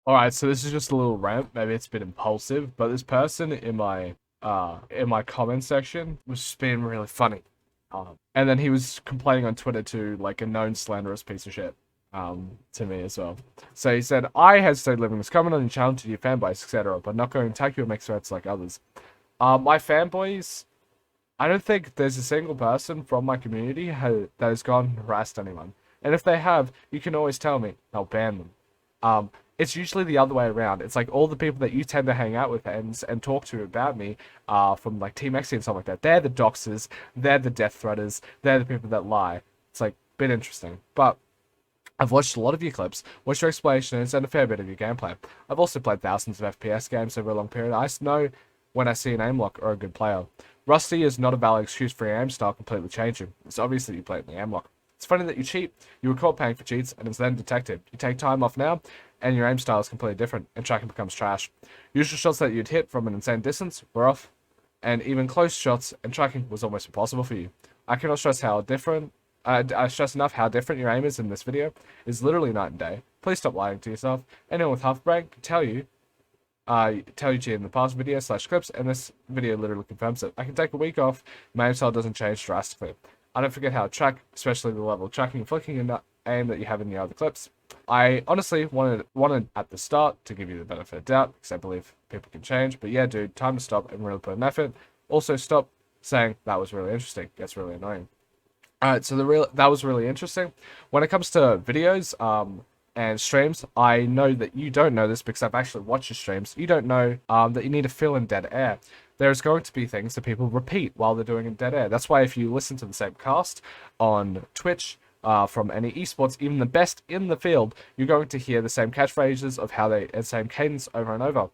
Alright, so this is just a little rant. Maybe it's a bit impulsive, but this person in my comment section was just being really funny. And then he was complaining on Twitter to like a known slanderous piece of shit. To me as well. So he said, I hesitate leaving this comment on your channel to your fanboys, etc., but not going to attack you or make threats like others. My fanboys, I don't think there's a single person from my community that has gone and harassed anyone. And if they have, you can always tell me. I'll ban them. It's usually the other way around. It's like all the people that you tend to hang out with and talk to about me, from like Team X and stuff like that. They're the doxers. They're the death threaters. They're the people that lie. It's like a bit interesting. But I've watched a lot of your clips, watched your explanations, and a fair bit of your gameplay. I've also played thousands of FPS games over a long period. I know when I see an aim lock or a good player. Rusty is not a valid excuse for your aim style completely changing. It's obvious that you play in the aim lock. It's funny that you cheat. You were caught paying for cheats, and it's then detected. You take time off now, and your aim style is completely different, and tracking becomes trash. Usual shots that you'd hit from an insane distance were off, and even close shots and tracking was almost impossible for you. I cannot stress how different. I stress enough how different your aim is in this video. It's literally night and day. Please stop lying to yourself. Anyone with half a brain can tell you to in the past video/clips, and this video literally confirms it. I can take a week off. My aim style doesn't change drastically. I don't forget how to track, especially the level of tracking and flicking and aim that you have in the other clips. I honestly wanted at the start to give you the benefit of doubt, because I believe people can change. But yeah, dude, time to stop and really put an effort. Also, stop saying that was really interesting. Gets really annoying. All right, so that was really interesting. When it comes to videos, and streams, I know that you don't know this because I've actually watched your streams. You don't know that you need to fill in dead air. There's going to be things that people repeat while they're doing in dead air. That's why if you listen to the same cast on Twitch, from any esports, even the best in the field, you're going to hear the same catchphrases of how they, and same cadence over and over,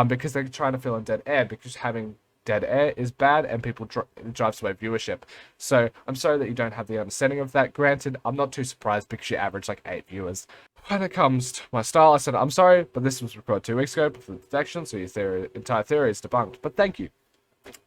because they're trying to fill in dead air. Because having dead air is bad and people drives away viewership. So I'm sorry that you don't have the understanding of that. Granted, I'm not too surprised because you average like 8 viewers. When it comes to my style, I said, I'm sorry, but this was recorded 2 weeks ago before the detection, so your entire theory is debunked. But thank you.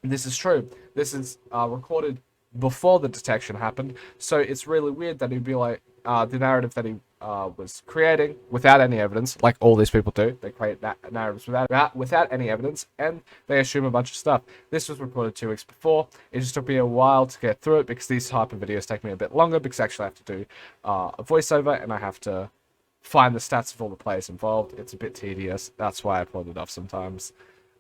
This is true. This is recorded before the detection happened, so it's really weird that he'd be like, the narrative that he was creating without any evidence, like all these people do. They create narratives without any evidence, and they assume a bunch of stuff. This was recorded 2 weeks before. It just took me a while to get through it because these type of videos take me a bit longer because actually I have to do a voiceover and I have to find the stats of all the players involved. It's a bit tedious. That's why I pulled it off sometimes.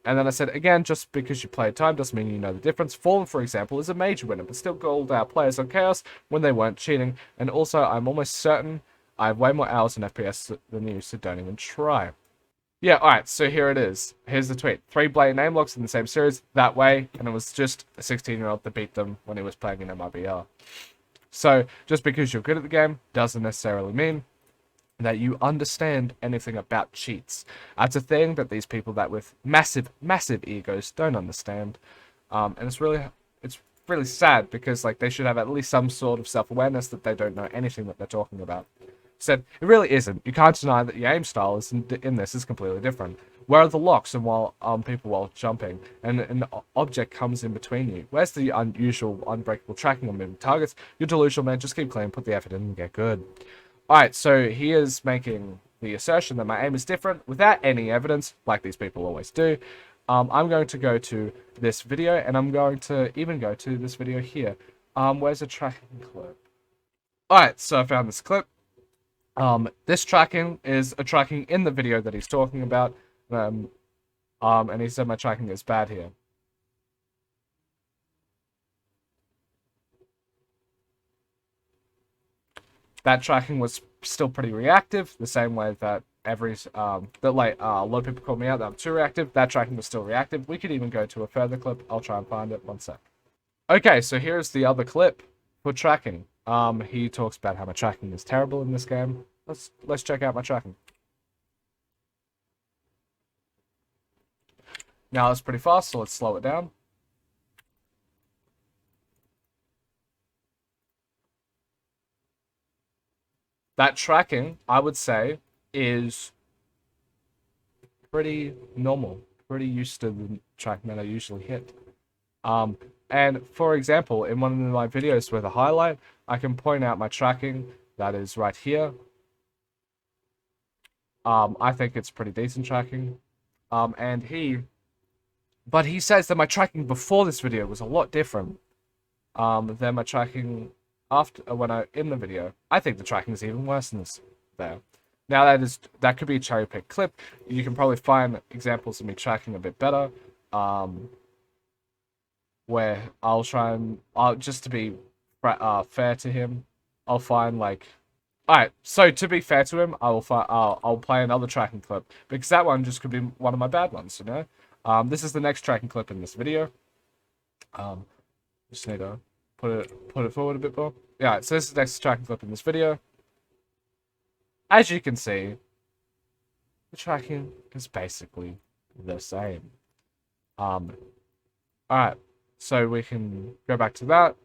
And then I said, again, just because you played time doesn't mean you know the difference. Fallen, for example, is a major winner, but still called out players on Chaos when they weren't cheating. And also, I'm almost certain I have way more hours in FPS than you, so don't even try. Yeah, alright, so here it is. Here's the tweet. 3 blatant name locks in the same series, that way, and it was just a 16-year-old that beat them when he was playing in MRBR. So, just because you're good at the game doesn't necessarily mean that you understand anything about cheats. That's a thing that these people that with massive, massive egos don't understand. And it's really sad because like they should have at least some sort of self-awareness that they don't know anything that they're talking about. Said it really isn't. You can't deny that your aim style is in this is completely different. Where are the locks and while people while jumping and an object comes in between you? Where's the unusual, unbreakable tracking on moving targets? You're delusional, man. Just keep playing, put the effort in, and get good. Alright, so he is making the assertion that my aim is different without any evidence, like these people always do. I'm going to go to this video, and I'm going to even go to this video here. Where's a tracking clip? Alright, so I found this clip. This tracking is a tracking in the video that he's talking about. And he said my tracking is bad here. That tracking was still pretty reactive, the same way that a lot of people called me out that I'm too reactive. That tracking was still reactive. We could even go to a further clip. I'll try and find it. One sec. Okay, so here's the other clip for tracking. He talks about how my tracking is terrible in this game. Let's check out my tracking. Now it's pretty fast, so let's slow it down. That tracking, I would say, is pretty normal, pretty used to the tracking that I usually hit. And for example, in one of my videos with a highlight, I can point out my tracking that is right here. I think it's pretty decent tracking. And but he says that my tracking before this video was a lot different than my tracking after when I in the video. I think the tracking is even worse than this there. Now that could be a cherry pick clip. You can probably find examples of me tracking a bit better. Where I'll just to be fair to him, I'll find like. Alright, so to be fair to him, I'll play another tracking clip because that one just could be one of my bad ones, you know. This is the next tracking clip in this video. Just need to put it forward a bit more. Yeah, so this is the next tracking clip in this video. As you can see, the tracking is basically the same. Alright, so we can go back to that.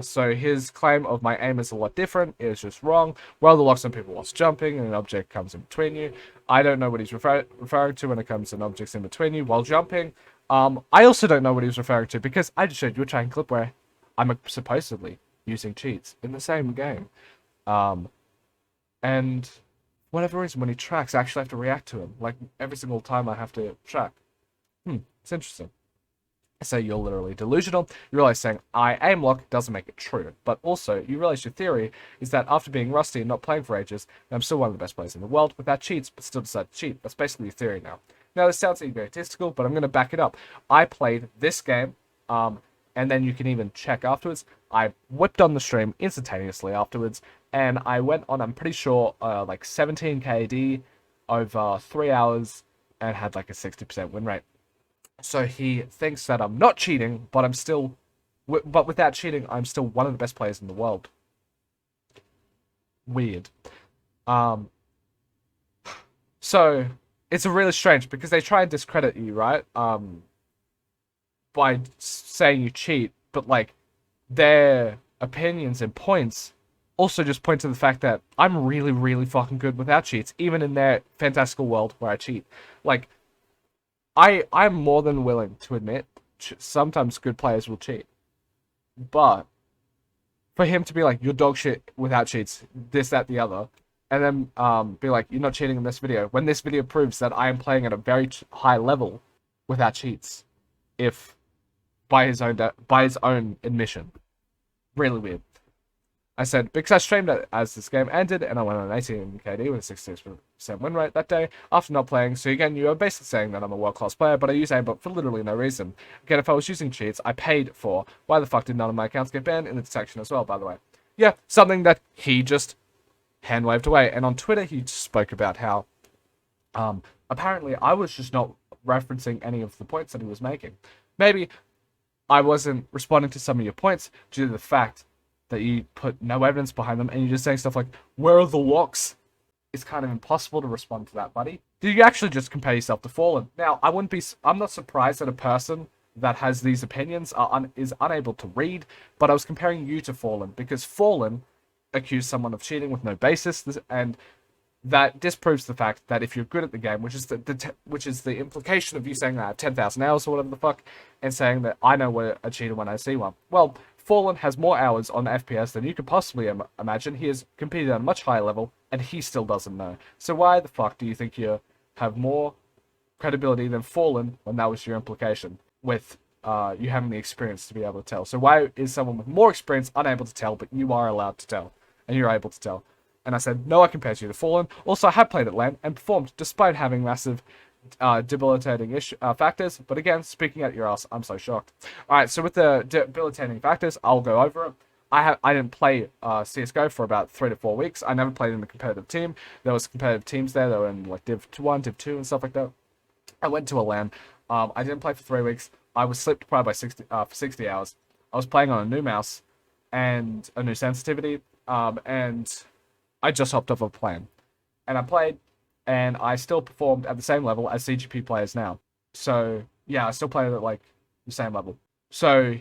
So his claim of my aim is a lot different is just wrong. Well, the locks on people whilst jumping and an object comes in between you. I don't know what he's referring to when it comes to an object's in between you while jumping. I also don't know what he was referring to because I just showed you a tracking clip where I'm supposedly using cheats in the same game. And for whatever reason, when he tracks, I actually have to react to him. Like, every single time I have to track. It's interesting. So you're literally delusional. You realize saying I aim lock doesn't make it true, but also you realize your theory is that after being rusty and not playing for ages, I'm still one of the best players in the world without cheats, but still decide to cheat. That's basically your theory now. Now this sounds egotistical, but I'm going to back it up. I played this game, and then you can even check afterwards. I whipped on the stream instantaneously afterwards, and I went on, I'm pretty sure, like 17 KD over 3 hours, and had like a 60% win rate. So he thinks that I'm not cheating, but but without cheating, I'm still one of the best players in the world. Weird. So it's really strange because they try and discredit you, right? By saying you cheat, but like their opinions and points also just point to the fact that I'm really, really fucking good without cheats, even in their fantastical world where I cheat. Like, I'm more than willing to admit sometimes good players will cheat. But for him to be like, you're dog shit without cheats, this, that, the other, and then be like, you're not cheating in this video, when this video proves that I am playing at a very high level without cheats, if by his own admission. Really weird. I said, because I streamed it as this game ended, and I went on 18 KD with a 66% win rate that day, after not playing. So again, you are basically saying that I'm a world-class player, but I use aimbot for literally no reason. Again, if I was using cheats, I paid for. Why the fuck did none of my accounts get banned in the section as well, by the way? Yeah, something that he just hand-waved away. And on Twitter, he spoke about how, apparently, I was just not referencing any of the points that he was making. Maybe I wasn't responding to some of your points due to the fact that you put no evidence behind them, and you're just saying stuff like, where are the locks? It's kind of impossible to respond to that, buddy. Did you actually just compare yourself to Fallen? Now, I'm not surprised that a person that has these opinions is unable to read, but I was comparing you to Fallen, because Fallen accused someone of cheating with no basis, and that disproves the fact that if you're good at the game, which is the implication of you saying that I have 10,000 hours or whatever the fuck, and saying that I know what a cheater when I see one. Well, Fallen has more hours on FPS than you could possibly imagine. He has competed at a much higher level, and he still doesn't know. So why the fuck do you think you have more credibility than Fallen when that was your implication, with you having the experience to be able to tell? So why is someone with more experience unable to tell, but you are allowed to tell, and you're able to tell? And I said, no, I compared you to Fallen. Also, I have played at LAN and performed despite having massive debilitating factors, but again, speaking at your ass, I'm so shocked. Alright, so with the debilitating factors, I'll go over it. I didn't play CSGO for about 3 to 4 weeks. I never played in a competitive team. There was competitive teams there that were in like Div 1, Div 2 and stuff like that. I went to a LAN. I didn't play for 3 weeks. I was sleep deprived by 60 hours. I was playing on a new mouse and a new sensitivity, and I just hopped off a plan. And I played, and I still performed at the same level as CGP players now. So, yeah, I still played at, like, the same level. So,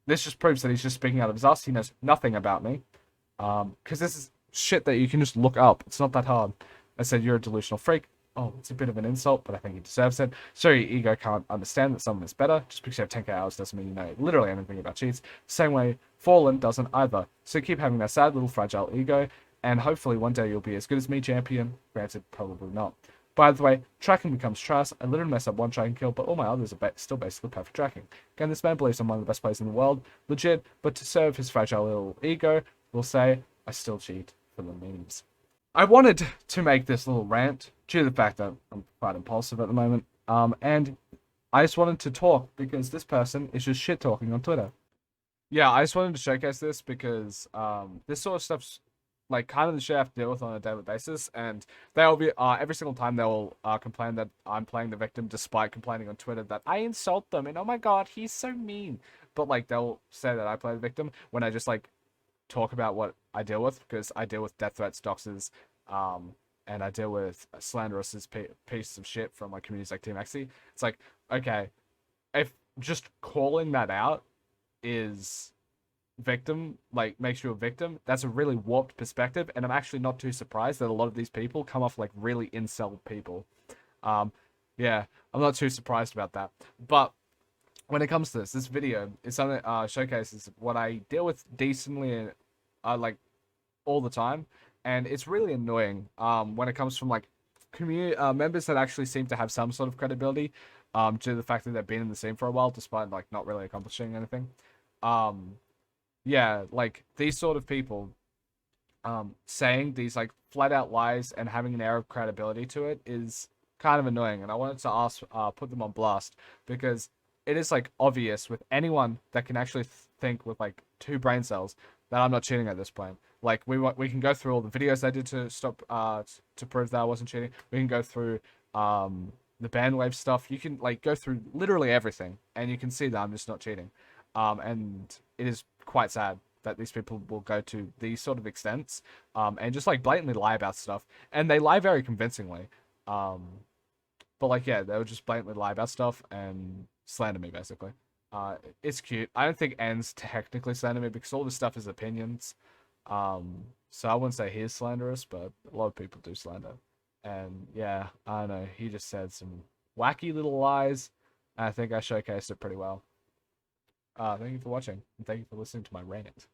this just proves that he's just speaking out of his ass. He knows nothing about me. Because this is shit that you can just look up. It's not that hard. I said, you're a delusional freak. Oh, it's a bit of an insult, but I think he deserves it. So your ego can't understand that someone is better. Just because you have 10k hours doesn't mean you know literally anything about cheats. Same way, Fallen doesn't either. So keep having that sad little fragile ego, and hopefully one day you'll be as good as me, champion. Granted, probably not. By the way, tracking becomes trust. I literally messed up one tracking kill, but all my others are still basically perfect tracking. Again, this man believes I'm one of the best players in the world, legit, but to serve his fragile little ego, will say I still cheat for the memes. I wanted to make this little rant due to the fact that I'm quite impulsive at the moment, and I just wanted to talk because this person is just shit talking on Twitter. Yeah, I just wanted to showcase this because this sort of stuff's like kind of the shit I have to deal with on a daily basis, and they'll be every single time they'll complain that I'm playing the victim, despite complaining on Twitter that I insult them and oh my god, he's so mean. But like they'll say that I play the victim when I just like talk about what I deal with, because I deal with death threats, doxes, um, and I deal with slanderous pieces of shit from like communities like Team Xy. It's like, okay, if just calling that out is victim, like makes you a victim, that's a really warped perspective, and I'm actually not too surprised that a lot of these people come off like really incel people. Um, yeah, I'm not too surprised about that. But when it comes to this video is something showcases what I deal with decently, like all the time, and it's really annoying. When it comes from like community members that actually seem to have some sort of credibility, due to the fact that they've been in the scene for a while, despite like not really accomplishing anything. Um, yeah, like these sort of people, saying these like flat out lies and having an air of credibility to it is kind of annoying, and I wanted to put them on blast because it is like obvious with anyone that can actually think with like two brain cells that I'm not cheating at this point. Like we can go through all the videos I did to stop to prove that I wasn't cheating. We can go through the bandwave stuff. You can like go through literally everything, and you can see that I'm just not cheating. And it is quite sad that these people will go to these sort of extents, and just like blatantly lie about stuff, and they lie very convincingly. Um, but like, yeah, they'll just blatantly lie about stuff and slander me basically. It's cute. I don't think N's technically slander me because all this stuff is opinions. So I wouldn't say he's slanderous, but a lot of people do slander. And yeah, I don't know. He just said some wacky little lies. And I think I showcased it pretty well. Thank you for watching, and thank you for listening to my rant.